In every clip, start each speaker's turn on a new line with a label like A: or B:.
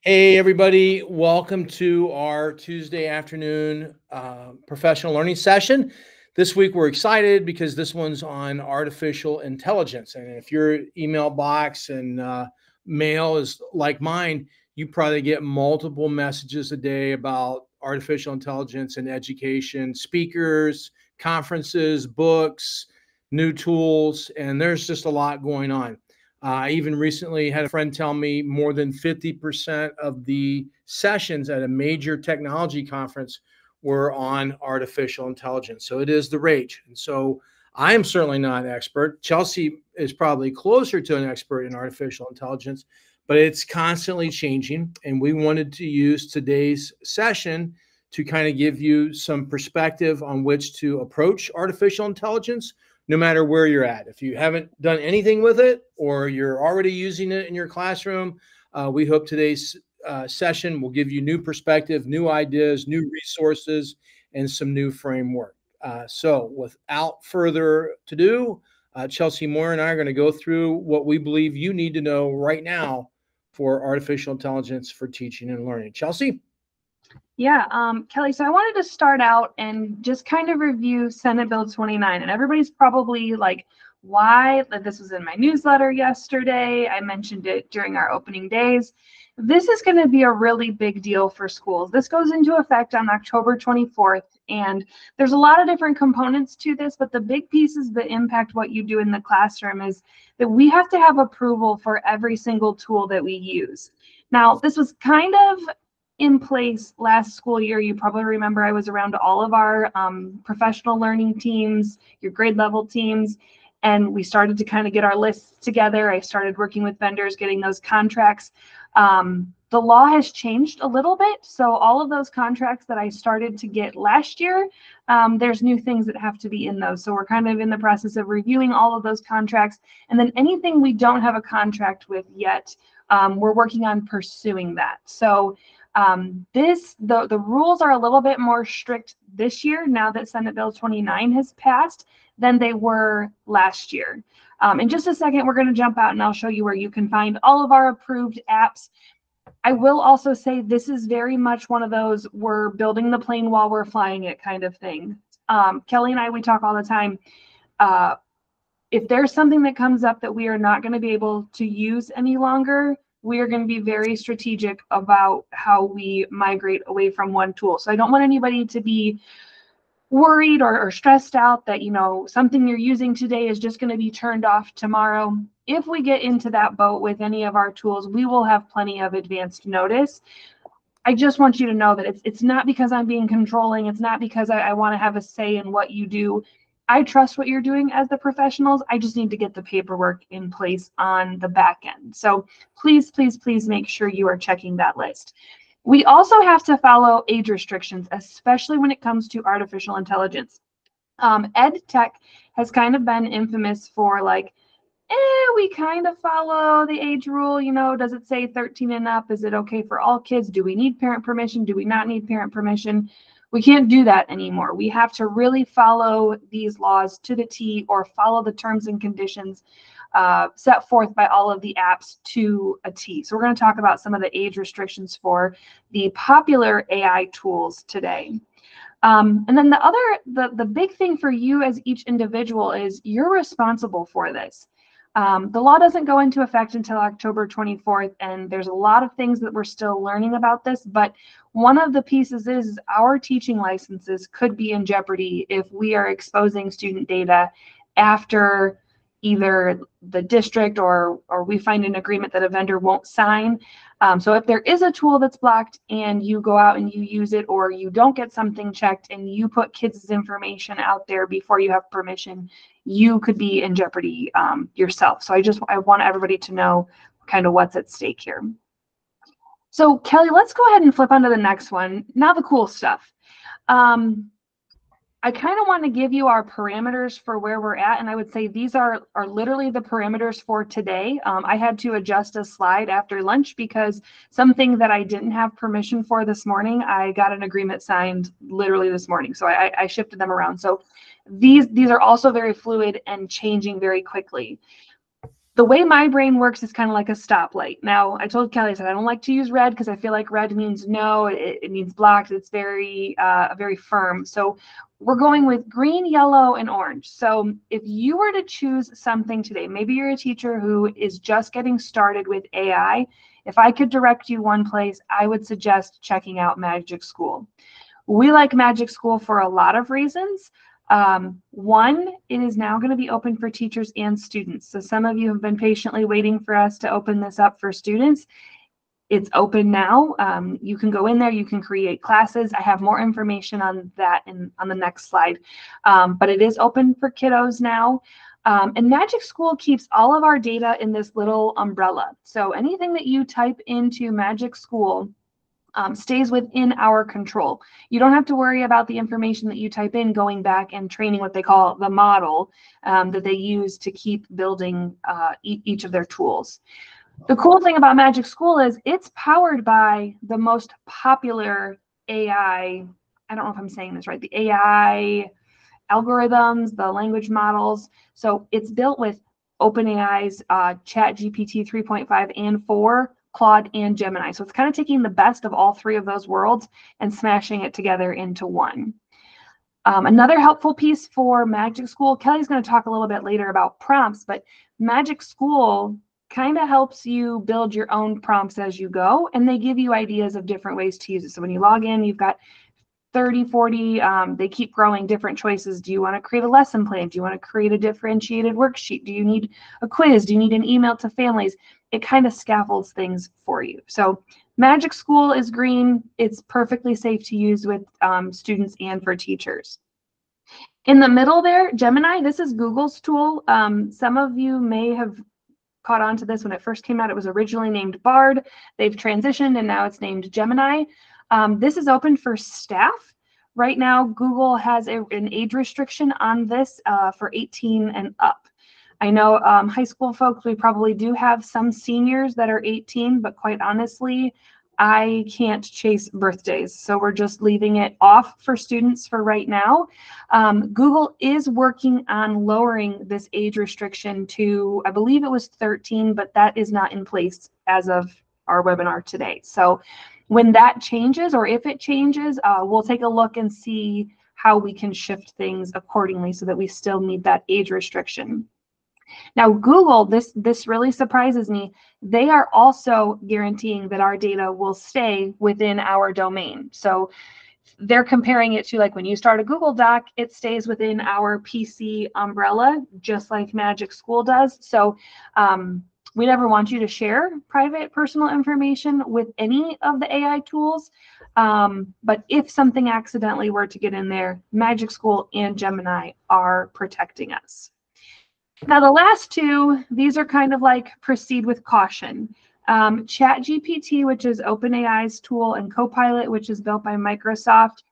A: Hey, everybody. Welcome to our Tuesday afternoon professional learning session. This week, we're excited because this one's on artificial intelligence. And if your email box and mail is like mine, you probably get multiple messages a day about artificial intelligence in education, speakers, conferences, books, new tools, and there's just a lot going on. I even recently had a friend tell me more than 50% of the sessions at a major technology conference were on artificial intelligence. So it is the rage. And so I am certainly not an expert. Chelsea is probably closer to an expert in artificial intelligence, but it's constantly changing. And we wanted to use today's session to kind of give you some perspective on which to approach artificial intelligence no matter where you're at. If you haven't done anything with it or you're already using it in your classroom, we hope today's session will give you new perspective, new ideas, new resources, and some new framework. So without further ado, Chelsea Moore and I are going to go through what we believe you need to know right now for artificial intelligence for teaching and learning. Chelsea?
B: Yeah, Kelly, so I wanted to start out and just kind of review Senate Bill 29. And everybody's probably like, why? This was in my newsletter yesterday. I mentioned it during our opening days. This is going to be a really big deal for schools. This goes into effect on October 24th. And there's a lot of different components to this, but the big pieces that impact what you do in the classroom is that we have to have approval for every single tool that we use. Now, this was kind of in place last school year. You probably remember I was around all of our professional learning teams, your grade level teams, and we started to kind of get our lists together. I started working with vendors, getting those contracts. The law has changed a little bit, so all of those contracts that I started to get last year, there's new things that have to be in those. So we're kind of in the process of reviewing all of those contracts, and then anything we don't have a contract with yet, we're working on pursuing that. So the rules are a little bit more strict this year now that Senate Bill 29 has passed than they were last year. In just a second, we're going to jump out and I'll show you where you can find all of our approved apps. I will also say this is very much one of those we're building the plane while we're flying it kind of thing. Kelly and I, we talk all the time. If there's something that comes up that we are not going to be able to use any longer, we are going to be very strategic about how we migrate away from one tool. So I don't want anybody to be worried or stressed out that, you know, something you're using today is just going to be turned off tomorrow. If we get into that boat with any of our tools, we will have plenty of advanced notice. I just want you to know that it's not because I'm being controlling. It's not because I want to have a say in what you do. I trust what you're doing as the professionals. I just need to get the paperwork in place on the back end. So please, please, please make sure you are checking that list. We also have to follow age restrictions, especially when it comes to artificial intelligence. Ed Tech has kind of been infamous for like, we kind of follow the age rule. You know, does it say 13 and up? Is it okay for all kids? Do we need parent permission? Do we not need parent permission? We can't do that anymore. We have to really follow these laws to the T or follow the terms and conditions set forth by all of the apps to a T. So we're going to talk about some of the age restrictions for the popular AI tools today. And then the big thing for you as each individual is you're responsible for this. The law doesn't go into effect until October 24th, and there's a lot of things that we're still learning about this, but one of the pieces is our teaching licenses could be in jeopardy if we are exposing student data after either the district or we find an agreement that a vendor won't sign. So if there is a tool that's blocked and you go out and you use it, or you don't get something checked and you put kids' information out there before you have permission, you could be in jeopardy yourself. So I want everybody to know kind of what's at stake here. So Kelly, let's go ahead and flip onto the next one. Now the cool stuff. I kind of want to give you our parameters for where we're at, and I would say these are literally the parameters for today. I had to adjust a slide after lunch because something that I didn't have permission for this morning, I got an agreement signed literally this morning, so I shifted them around. So these are also very fluid and changing very quickly. the way my brain works is kind of like a stoplight. Now, I told Kelly, I said, I don't like to use red because I feel like red means no, it means blocked. It's very firm. So we're going with green, yellow, and orange. So if you were to choose something today, maybe you're a teacher who is just getting started with AI. If I could direct you one place, I would suggest checking out Magic School. We like Magic School for a lot of reasons. One, it is now going to be open for teachers and students. So some of you have been patiently waiting for us to open this up for students. It's open now. You can go in there, you can create classes. I have more information on that on the next slide. But it is open for kiddos now. And Magic School keeps all of our data in this little umbrella. So anything that you type into Magic School stays within our control. You don't have to worry about the information that you type in going back and training what they call the model that they use to keep building each of their tools. The cool thing about Magic School is it's powered by the most popular AI, I don't know if I'm saying this right, the AI algorithms, the language models. So it's built with OpenAI's ChatGPT 3.5 and 4, Claude, and Gemini. So it's kind of taking the best of all three of those worlds and smashing it together into one. Another helpful piece for Magic School, Kelly's going to talk a little bit later about prompts, but Magic School kind of helps you build your own prompts as you go, and they give you ideas of different ways to use it. So when you log in, you've got 30, 40, they keep growing different choices. Do you want to create a lesson plan? Do you want to create a differentiated worksheet? Do you need a quiz? Do you need an email to families? It kind of scaffolds things for you. So Magic School is green. It's perfectly safe to use with students and for teachers. In the middle there, Gemini, this is Google's tool. Some of you may have caught on to this when it first came out. It was originally named Bard. They've transitioned and now it's named Gemini. This is open for staff. Right now, Google has an age restriction on this for 18 and up. I know high school folks, we probably do have some seniors that are 18, but quite honestly, I can't chase birthdays. So we're just leaving it off for students for right now. Google is working on lowering this age restriction to, I believe it was 13, but that is not in place as of our webinar today. So when that changes, or if it changes, we'll take a look and see how we can shift things accordingly so that we still meet that age restriction. Now, Google, this really surprises me. They are also guaranteeing that our data will stay within our domain. So they're comparing it to, like, when you start a Google Doc, it stays within our PC umbrella, just like Magic School does. So we never want you to share private personal information with any of the AI tools. But if something accidentally were to get in there, Magic School and Gemini are protecting us. Now, the last two, these are kind of like proceed with caution. ChatGPT, which is OpenAI's tool, and Copilot, which is built by Microsoft,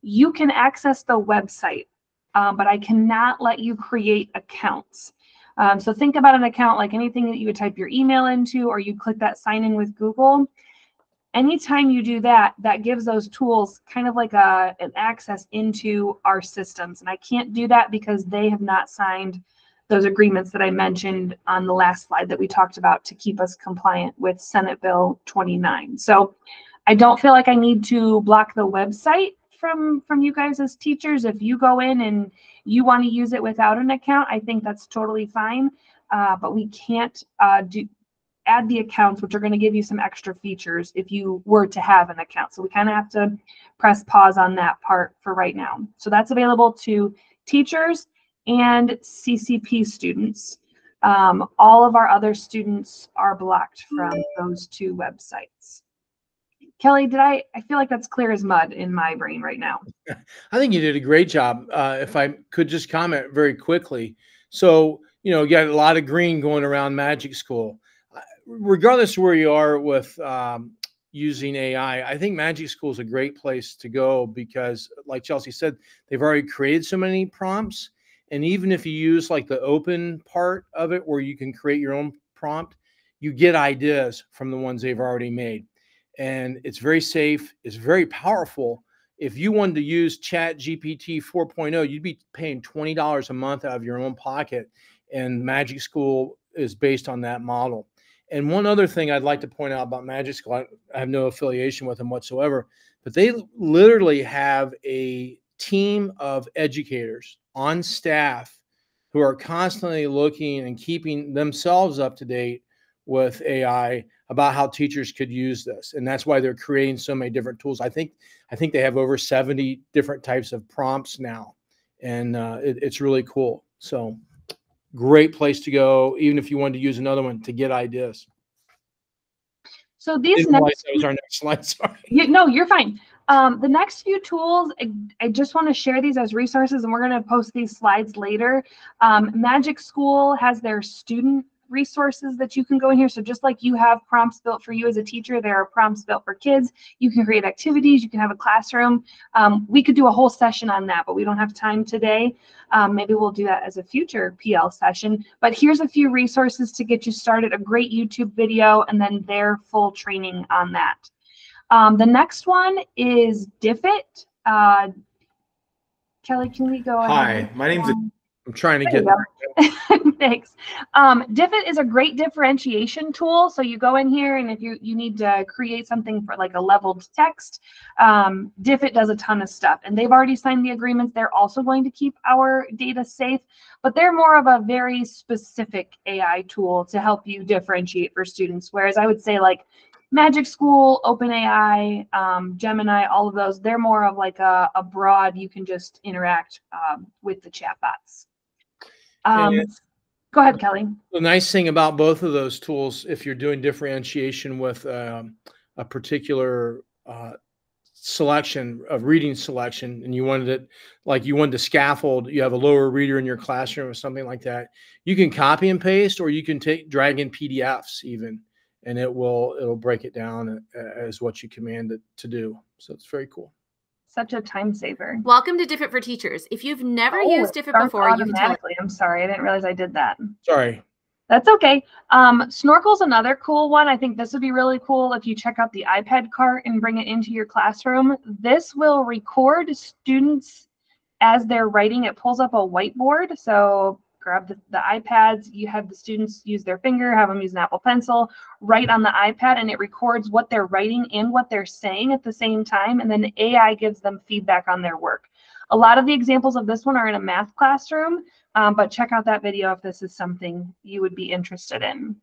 B: you can access the website, but I cannot let you create accounts. So think about an account like anything that you would type your email into, or you click that sign in with Google. Anytime you do that, that gives those tools kind of like an access into our systems. And I can't do that because they have not signed those agreements that I mentioned on the last slide that we talked about to keep us compliant with Senate Bill 29. So I don't feel like I need to block the website from you guys as teachers. If you go in and you want to use it without an account, I think that's totally fine. But we can't add the accounts, which are going to give you some extra features if you were to have an account. So we kind of have to press pause on that part for right now. So that's available to teachers and CCP students. All of our other students are blocked from those two websites. Kelly, I feel like that's clear as mud in my brain right now.
A: I think you did a great job. If I could just comment very quickly. So, you got a lot of green going around Magic School. Regardless of where you are with using AI, I think Magic School is a great place to go because, like Chelsea said, they've already created so many prompts. And even if you use like the open part of it where you can create your own prompt, you get ideas from the ones they've already made. And it's very safe. It's very powerful. If you wanted to use ChatGPT 4.0, you'd be paying $20 a month out of your own pocket. And Magic School is based on that model. And one other thing I'd like to point out about Magic School, I have no affiliation with them whatsoever, but they literally have a team of educators on staff who are constantly looking and keeping themselves up to date with AI about how teachers could use this. And that's why they're creating so many different tools. I think they have over 70 different types of prompts now. And it's really cool. So great place to go, even if you wanted to use another one to get ideas.
B: So these next,
A: that was our next slide. Sorry.
B: No, you're fine. The next few tools, I just want to share these as resources, and we're going to post these slides later. Magic School has their student resources that you can go in here. So just like you have prompts built for you as a teacher, there are prompts built for kids. You can create activities, you can have a classroom. We could do a whole session on that, but we don't have time today. Maybe we'll do that as a future PL session. But here's a few resources to get you started, a great YouTube video, and then their full training on that. The next one is Diffit. Kelly, can we go ahead?
C: Hi, my name's
A: I'm trying to get
B: Thanks. Diffit is a great differentiation tool. So you go in here, and if you need to create something for like a leveled text, Diffit does a ton of stuff. And they've already signed the agreements. They're also going to keep our data safe, but they're more of a very specific AI tool to help you differentiate for students. Whereas I would say like Magic School, OpenAI, Gemini, all of those, they're more of like a broad, you can just interact with the chatbots. Go ahead, Kelly.
A: The nice thing about both of those tools, if you're doing differentiation with a particular selection of reading selection, and you wanted it, like you wanted to scaffold, you have a lower reader in your classroom or something like that, you can copy and paste, or you can drag in PDFs even, and it'll break it down as what you command it to do. So it's very cool.
B: Such a time saver.
D: Welcome to Diffit for Teachers. If you've never used Diffit before, you can tell.
B: I'm sorry, I didn't realize I did that.
A: Sorry.
B: That's okay. Snorkel's another cool one. I think this would be really cool if you check out the iPad cart and bring it into your classroom. This will record students as they're writing. It pulls up a whiteboard. So grab the iPads, you have the students use their finger, have them use an Apple Pencil, write on the iPad, and it records what they're writing and what they're saying at the same time, and then the AI gives them feedback on their work. A lot of the examples of this one are in a math classroom, but check out that video if this is something you would be interested in.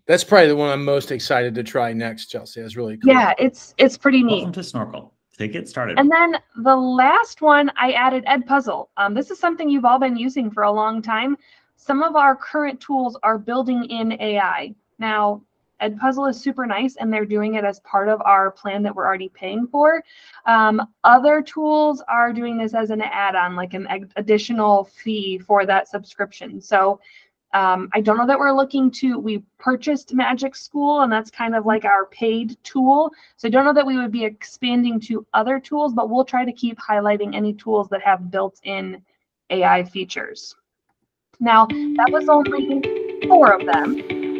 A: That's probably the one I'm most excited to try next, Chelsea. That's really cool.
B: Yeah, it's pretty neat.
C: Welcome to Snorkel. To get started.
B: And then the last one, I added Edpuzzle. This is something you've all been using for a long time. Some of our current tools are building in AI. Now, Edpuzzle is super nice, and they're doing it as part of our plan that we're already paying for. Other tools are doing this as an add-on, like an additional fee for that subscription. So I don't know that we purchased Magic School, and that's kind of like our paid tool. So I don't know that we would be expanding to other tools, but we'll try to keep highlighting any tools that have built-in AI features. Now, that was only 4 of them.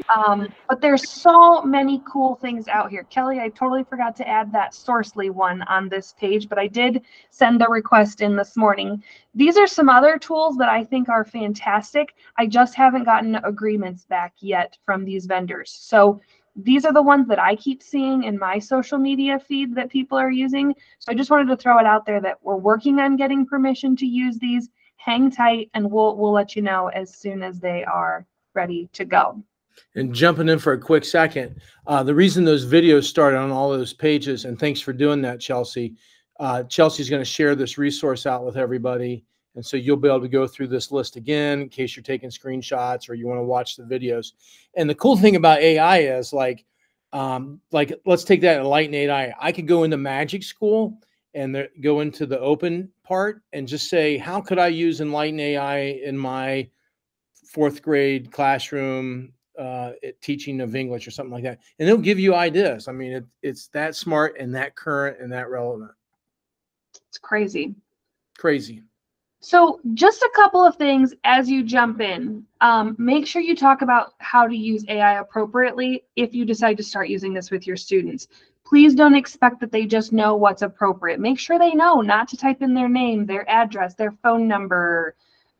B: But there's so many cool things out here. Kelly, I totally forgot to add that Sourcely one on this page, but I did send the request in this morning. These are some other tools that I think are fantastic. I just haven't gotten agreements back yet from these vendors. So these are the ones that I keep seeing in my social media feed that people are using. So I just wanted to throw it out there that we're working on getting permission to use these. Hang tight, and we'll let you know as soon as they are ready to go.
A: And jumping in for a quick second, the reason those videos started on all those pages, and thanks for doing that, Chelsea. Chelsea's going to share this resource out with everybody, and so you'll be able to go through this list again in case you're taking screenshots or you want to watch the videos. And the cool thing about AI is like let's take that Enlighten AI. I could go into Magic School and go into the open part and just say, how could I use Enlighten AI in my 4th grade classroom teaching of English or something like that, and it'll give you ideas. I mean, it's that smart and that current and that relevant.
B: It's crazy. So just a couple of things as you jump in. Make sure you talk about how to use AI appropriately if you decide to start using this with your students. Please don't expect that they just know what's appropriate. Make sure they know not to type in their name, their address, their phone number,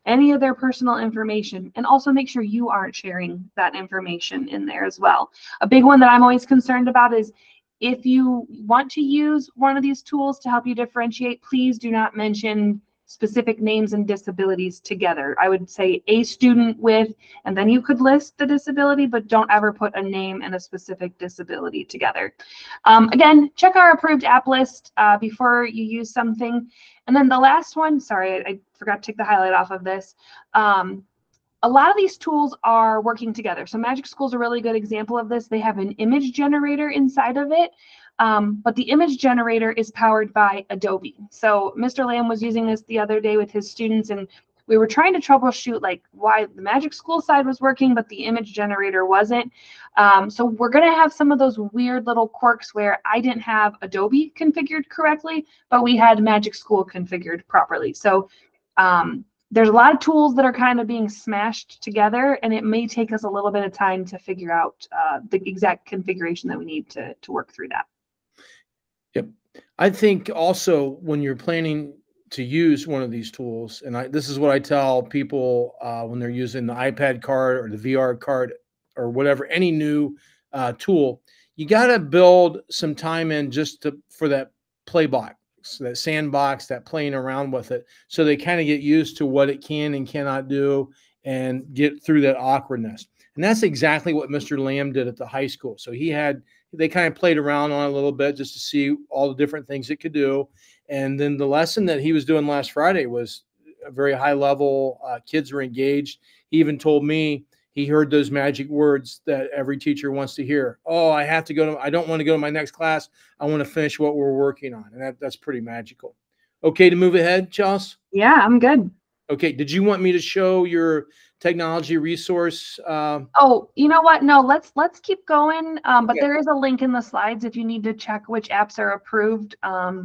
B: any of their personal information, and also make sure you aren't sharing that information in there as well. A big one that I'm always concerned about is if you want to use one of these tools to help you differentiate, please do not mention specific names and disabilities together. I would say a student with, and then you could list the disability, but don't ever put a name and a specific disability together. Again, check our approved app list before you use something. And then the last one, sorry, I forgot to take the highlight off of this. A lot of these tools are working together. So Magic School is a really good example of this. They have an image generator inside of it, but the image generator is powered by Adobe. So Mr. Lamb was using this the other day with his students, and we were trying to troubleshoot like why the Magic School side was working, but the image generator wasn't. So we're going to have some of those weird little quirks where I didn't have Adobe configured correctly, but we had Magic School configured properly. So there's a lot of tools that are kind of being smashed together, and it may take us a little bit of time to figure out the exact configuration that we need to work through that.
A: Yep. I think also when you're planning to use one of these tools, and this is what I tell people when they're using the iPad card or the VR card or whatever, any new tool, you got to build some time in just for that play box. So that sandbox, that playing around with it, so they kind of get used to what it can and cannot do and get through that awkwardness. And that's exactly what Mr. Lamb did at the high school. So they kind of played around on it a little bit just to see all the different things it could do. And then the lesson that he was doing last Friday was a very high level. Kids were engaged. He even told me he heard those magic words that every teacher wants to hear. Oh, I don't want to go to my next class. I want to finish what we're working on. And that's pretty magical. Okay to move ahead, Chelsea?
B: Yeah, I'm good.
A: Okay. Did you want me to show your technology resource?
B: Oh, you know what? No, let's keep going. But there is a link in the slides if you need to check which apps are approved.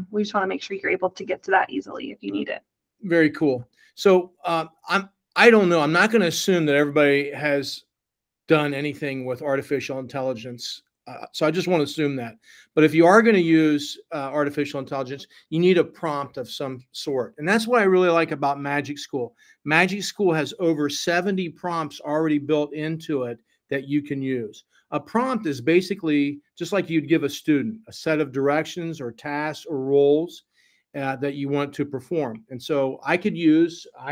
B: We just want to make sure you're able to get to that easily if you need it.
A: Very cool. So I don't know. I'm not going to assume that everybody has done anything with artificial intelligence. So I just want to assume that. But if you are going to use artificial intelligence, you need a prompt of some sort. And that's what I really like about Magic School. Magic School has over 70 prompts already built into it that you can use. A prompt is basically just like you'd give a student a set of directions or tasks or roles that you want to perform. And so I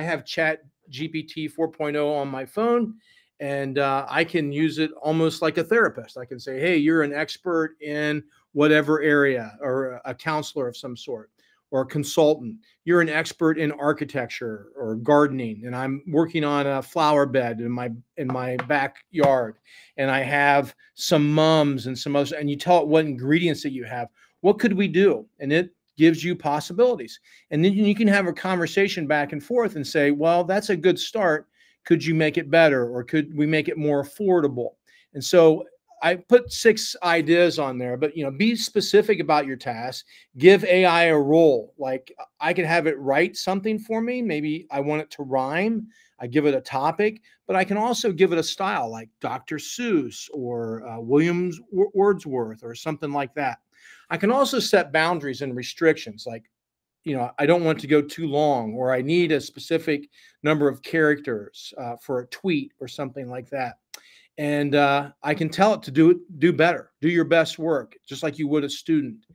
A: have Chat GPT 4.0 on my phone, and I can use it almost like a therapist. I can say, hey, you're an expert in whatever area, or a counselor of some sort, or a consultant. You're an expert in architecture or gardening, and I'm working on a flower bed in my backyard, and I have some mums and some others, and you tell it what ingredients that you have. What could we do? And it gives you possibilities. And then you can have a conversation back and forth and say, well, that's a good start. Could you make it better? Or could we make it more affordable? And so I put 6 ideas on there, but be specific about your task. Give AI a role. Like I could have it write something for me. Maybe I want it to rhyme. I give it a topic, but I can also give it a style like Dr. Seuss or Williams Wordsworth or something like that. I can also set boundaries and restrictions like, I don't want to go too long, or I need a specific number of characters for a tweet or something like that. And I can tell it to do better, do your best work, just like you would a student.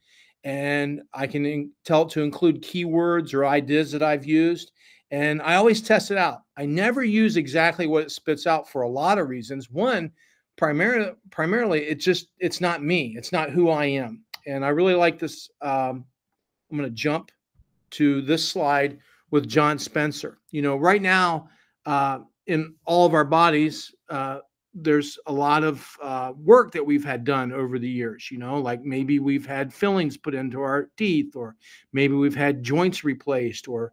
A: And I can tell it to include keywords or ideas that I've used. And I always test it out. I never use exactly what it spits out for a lot of reasons. One, primarily, it's not me. It's not who I am. And I really like this. I'm going to jump to this slide with John Spencer. Right now, in all of our bodies, there's a lot of work that we've had done over the years, like maybe we've had fillings put into our teeth, or maybe we've had joints replaced, or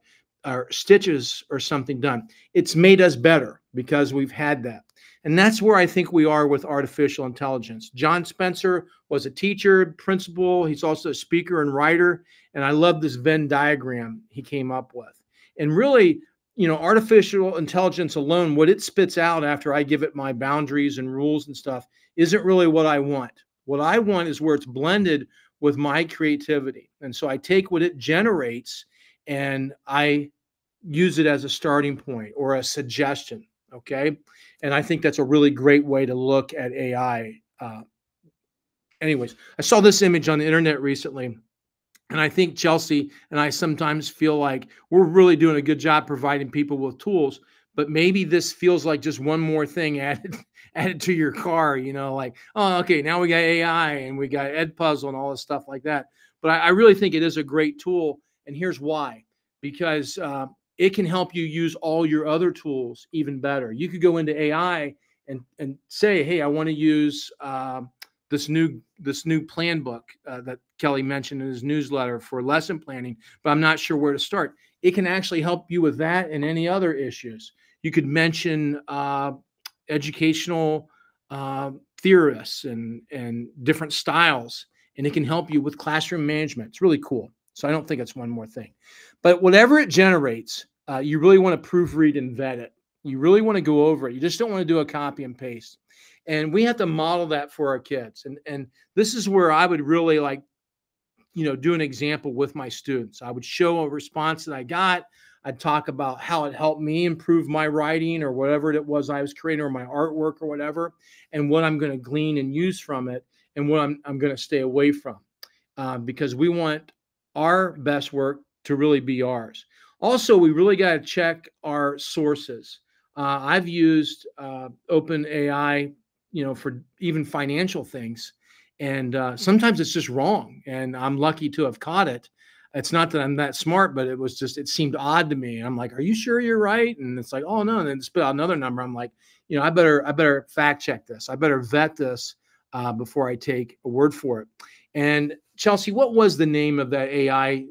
A: stitches or something done. It's made us better because we've had that. And that's where I think we are with artificial intelligence. John Spencer was a teacher, principal. He's also a speaker and writer. And I love this Venn diagram he came up with. And really, artificial intelligence alone, what it spits out after I give it my boundaries and rules and stuff, isn't really what I want. What I want is where it's blended with my creativity. And so I take what it generates and I use it as a starting point or a suggestion. Okay. And I think that's a really great way to look at AI. Anyways, I saw this image on the internet recently, and I think Chelsea and I sometimes feel like we're really doing a good job providing people with tools, but maybe this feels like just one more thing added to your car, like, oh, okay, now we got AI and we got Edpuzzle and all this stuff like that. But I really think it is a great tool. And here's why, because it can help you use all your other tools even better. You could go into AI and say, hey, I want to use this new plan book that Kelly mentioned in his newsletter for lesson planning, but I'm not sure where to start. It can actually help you with that and any other issues. You could mention educational theorists and different styles, and it can help you with classroom management. It's really cool. So I don't think it's one more thing. But whatever it generates, you really want to proofread and vet it. You really want to go over it. You just don't want to do a copy and paste. And we have to model that for our kids. And this is where I would really like, do an example with my students. I would show a response that I got. I'd talk about how it helped me improve my writing or whatever it was I was creating, or my artwork or whatever, and what I'm going to glean and use from it, and what I'm going to stay away from, because we want our best work to really be ours. Also, we really got to check our sources. I've used OpenAI, for even financial things. And sometimes it's just wrong. And I'm lucky to have caught it. It's not that I'm that smart, but it seemed odd to me. I'm like, are you sure you're right? And it's like, oh no. And then it spit out another number. I'm like, I better fact check this. I better vet this before I take a word for it. And Chelsea, what was the name of that AI?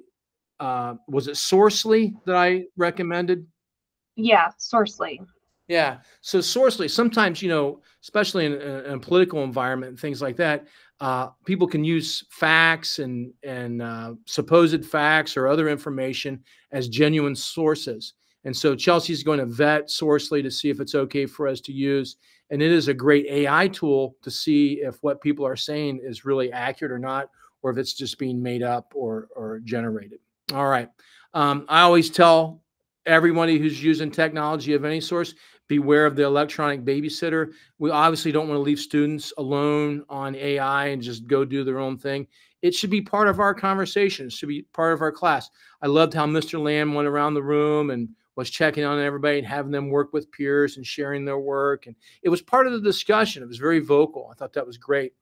A: Was it Sourcely that I recommended?
B: Yeah, Sourcely.
A: Yeah. So Sourcely, sometimes, especially in a political environment and things like that, people can use facts and supposed facts or other information as genuine sources. And so Chelsea's going to vet Sourcely to see if it's okay for us to use. And it is a great AI tool to see if what people are saying is really accurate or not, or if it's just being made up or generated. All right. I always tell everybody who's using technology of any source, beware of the electronic babysitter. We obviously don't want to leave students alone on AI and just go do their own thing. It should be part of our conversation. It should be part of our class. I loved how Mr. Lamb went around the room and was checking on everybody and having them work with peers and sharing their work. And it was part of the discussion. It was very vocal. I thought that was great.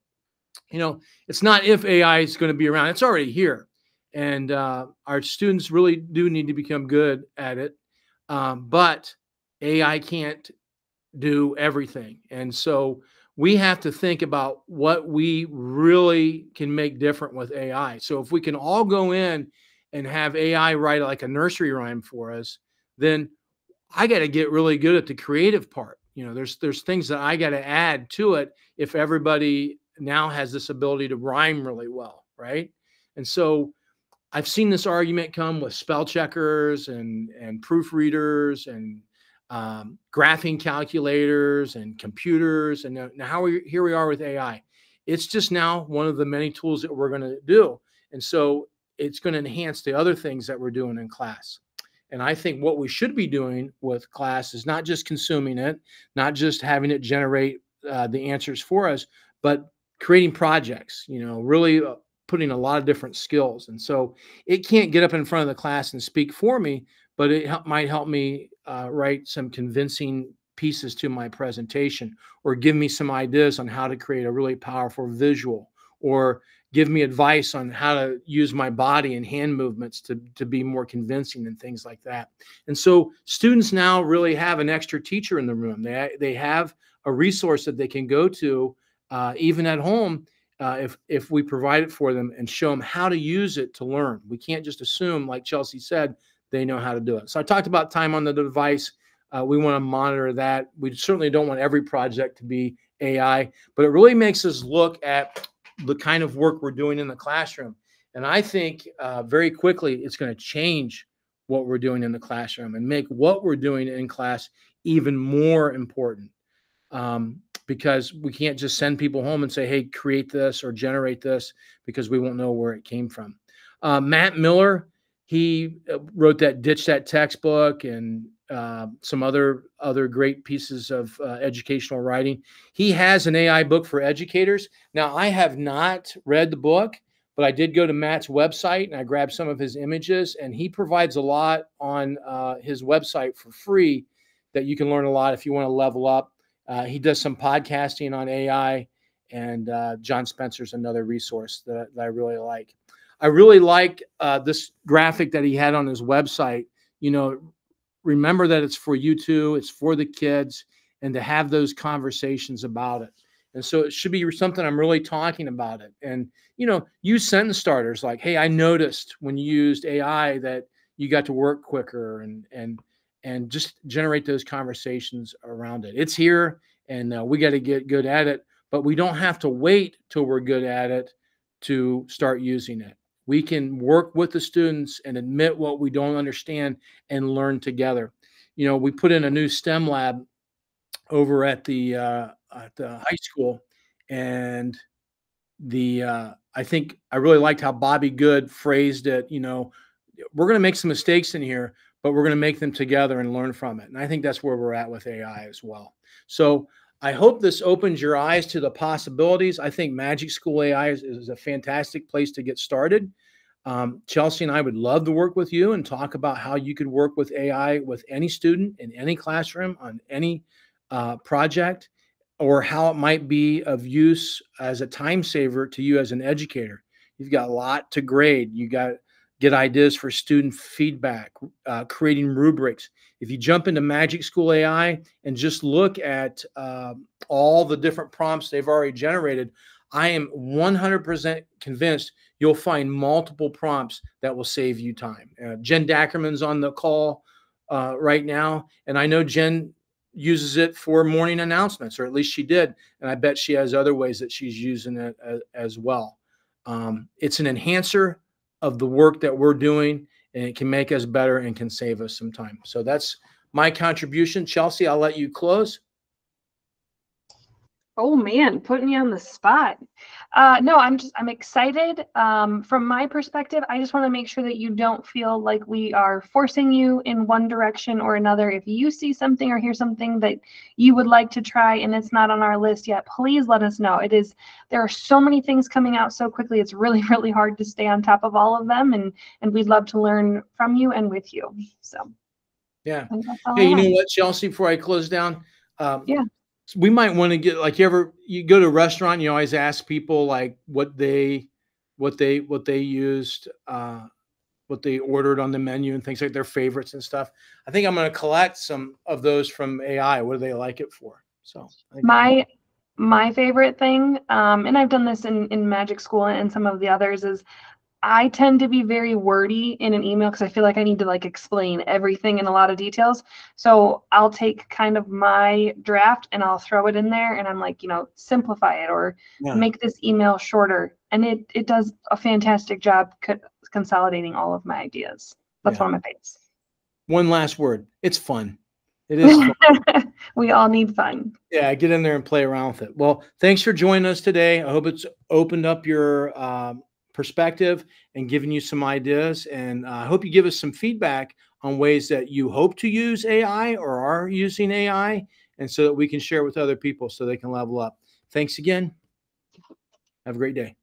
A: It's not if AI is going to be around. It's already here. And our students really do need to become good at it. But AI can't do everything. And so we have to think about what we really can make different with AI. So if we can all go in and have AI write like a nursery rhyme for us, then I got to get really good at the creative part. There's things that I got to add to it if everybody now has this ability to rhyme really well, right? And so I've seen this argument come with spell checkers and proofreaders and graphing calculators and computers. And now here we are with AI. It's just now one of the many tools that we're going to do. And so it's going to enhance the other things that we're doing in class. And I think what we should be doing with class is not just consuming it, not just having it generate the answers for us, but creating projects, really putting a lot of different skills. And so it can't get up in front of the class and speak for me, but it might help me write some convincing pieces to my presentation, or give me some ideas on how to create a really powerful visual, or give me advice on how to use my body and hand movements to be more convincing and things like that. And so students now really have an extra teacher in the room. They have a resource that they can go to even at home if we provide it for them and show them how to use it to learn. We can't just assume, like Chelsea said, they know how to do it. So I talked about time on the device. We want to monitor that. We certainly don't want every project to be AI, but it really makes us look at the kind of work we're doing in the classroom. And I think very quickly it's going to change what we're doing in the classroom and make what we're doing in class even more important. Because we can't just send people home and say, hey, create this or generate this, because we won't know where it came from. Matt Miller He wrote that Ditch That Textbook and some other great pieces of educational writing. He has an AI book for educators. Now, I have not read the book, but I did go to Matt's website and I grabbed some of his images, and he provides a lot on his website for free that you can learn a lot if you want to level up. He does some podcasting on AI, and John Spencer's another resource that I really like. I really like this graphic that he had on his website. You know, remember that it's for you too. It's for the kids, and to have those conversations about it. And so it should be something I'm really talking about it. And, you know, use sentence starters like, hey, I noticed when you used AI that you got to work quicker, and just generate those conversations around it. It's here, and we got to get good at it, but we don't have to wait till we're good at it to start using it. We can work with the students and admit what we don't understand and learn together. You know, we put in a new STEM lab over at the high school, and I think I really liked how Bobby Good phrased it. You know, we're going to make some mistakes in here, but we're going to make them together and learn from it. And I think that's where we're at with AI as well. So I hope this opens your eyes to the possibilities. I think Magic School AI is a fantastic place to get started. Chelsea and I would love to work with you and talk about how you could work with AI with any student in any classroom on any project, or how it might be of use as a time saver to you as an educator. You've got a lot to grade. You got to get ideas for student feedback, creating rubrics. If you jump into Magic School AI and just look at all the different prompts they've already generated, I am 100% convinced you'll find multiple prompts that will save you time. Jen Dackerman's on the call right now, and I know Jen uses it for morning announcements, or at least she did, and I bet she has other ways that she's using it as well. It's an enhancer of the work that we're doing, and it can make us better and can save us some time. So that's my contribution. Chelsea, I'll let you close.
B: Oh man, putting you on the spot. No, I'm excited. From my perspective, I just want to make sure that you don't feel like we are forcing you in one direction or another. If you see something or hear something that you would like to try and it's not on our list yet, please let us know. There are so many things coming out so quickly. It's really, really hard to stay on top of all of them, and we'd love to learn from you and with you. So
A: yeah. Hey, you know what, Chelsea, before I close down,
B: yeah.
A: We might want to get, like, you go to a restaurant, you always ask people like what they used, what they ordered on the menu and things like their favorites and stuff. I think I'm going to collect some of those from AI. What do they like it for? So
B: my favorite thing, and I've done this in Magic School and some of the others, is I tend to be very wordy in an email because I feel like I need to like explain everything in a lot of details. So I'll take kind of my draft and I'll throw it in there, and I'm like, you know, simplify it or make this email shorter. And it does a fantastic job consolidating all of my ideas. That's one of my favorites.
A: One last word. It's fun. It is fun.
B: We all need fun.
A: Yeah, get in there and play around with it. Well, thanks for joining us today. I hope it's opened up your perspective and giving you some ideas. And I hope you give us some feedback on ways that you hope to use AI or are using AI, and so that we can share with other people so they can level up. Thanks again. Have a great day.